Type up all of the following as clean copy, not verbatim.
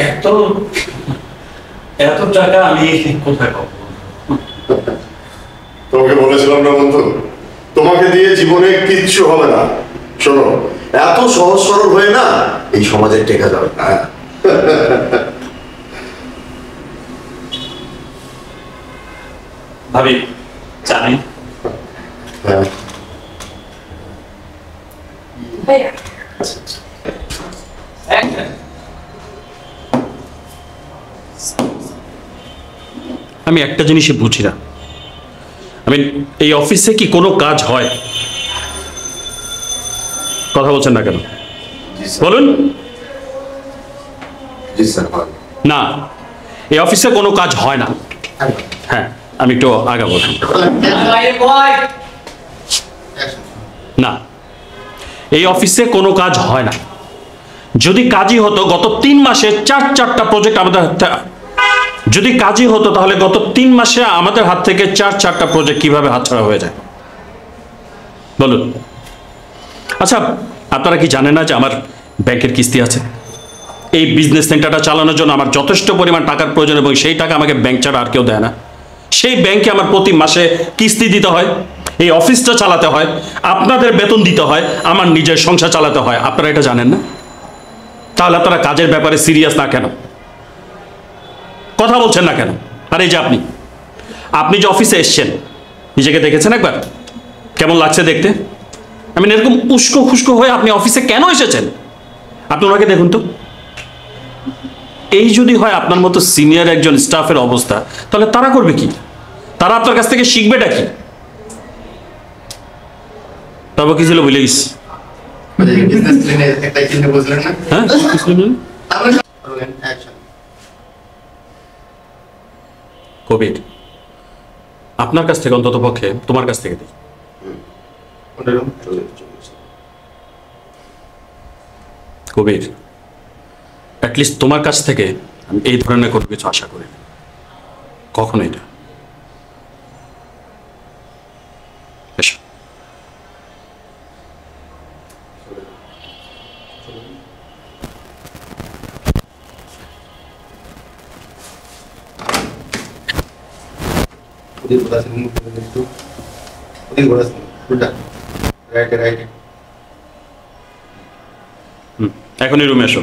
এত এত টাকা আমি কোথায় পাবো? তোমাকে বলেছিলাম না বন্ধু, তোমাকে দিয়ে জীবনে কিচ্ছু হবে না। শোনো, এত সহজ সরল হয়ে না এই সমাজে টেকা যাবে না। ভাবি জানি হ্যাঁ, আমি একটা জিনিসই বুঝি না, এই অফিসে কি কোনো কাজ হয়? কথা বলছেন না কেন? বলুন জি স্যার। না, এই অফিসে কোনো কাজ হয় না। হ্যাঁ, আমি একটু আগে বললাম না, এই অফিসে কোনো কাজ হয় না। যদি কাজই হতো গত 3 মাসে চারটা প্রজেক্ট আমাদের যদি কাজই হতো তাহলে গত 3 মাসে আমাদের হাত থেকে চারটা প্রজেক্ট কিভাবে হাতছাড়া হয়ে যায় বলুন। আচ্ছা, আপনারা কি জানেন না যে আমার ব্যাংকের কিস্তি আছে? এই বিজনেস সেন্টারটা চালানোর জন্য আমার যথেষ্ট পরিমাণ টাকার প্রয়োজন এবং সেই টাকা আমাকে ব্যাংক ছাড়া আর কেউ দেয় না। সেই ব্যাংকে আমার প্রতি মাসে কিস্তি দিতে হয়, এই অফিসটা চালাতে হয়, আপনাদের বেতন দিতে হয়, আমার নিজের সংসার চালাতে হয়। আপনারা এটা জানেন না? তাহলে আপনারা কাজের ব্যাপারে সিরিয়াস না কেন? কথা বলছেন না কেন? আর এই যে আপনি যে অফিসে এসছেন, নিজেকে দেখেছেন একবার? কেমন লাগছে দেখতে? এরকম উস্কো খুস্কো হয়ে আপনি অফিসে কেন এসেছেন? আপনি ওনাকে দেখুন তো। এই যদি হয় আপনার মতো সিনিয়র একজন স্টাফের অবস্থা, তাহলে তারা করবে কি? তারা আপনার কাছ থেকে শিখবেটা কি? তারপর কি ছিল বলে গেছি? হ্যাঁ, কবির, আপনার কাছ থেকে অন্তত পক্ষে তোমার কাছ থেকে দিই। কবির, অ্যাটলিস্ট তোমার কাছ থেকে আমি এই ধরনের কোনো কিছু আশা করি না কখনো। এটা এসো। এখনই রুমে এসো।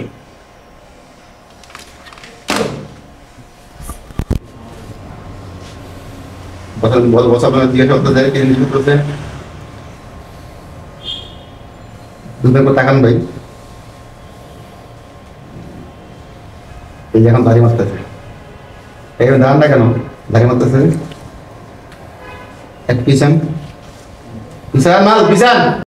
তাকান ভাই, এই এখন দাড়ি মারতেছে, এখানে দাঁড়ান না কেন? দাড়ি মারতেছে, এক পিছান পিছান মাল পিছান।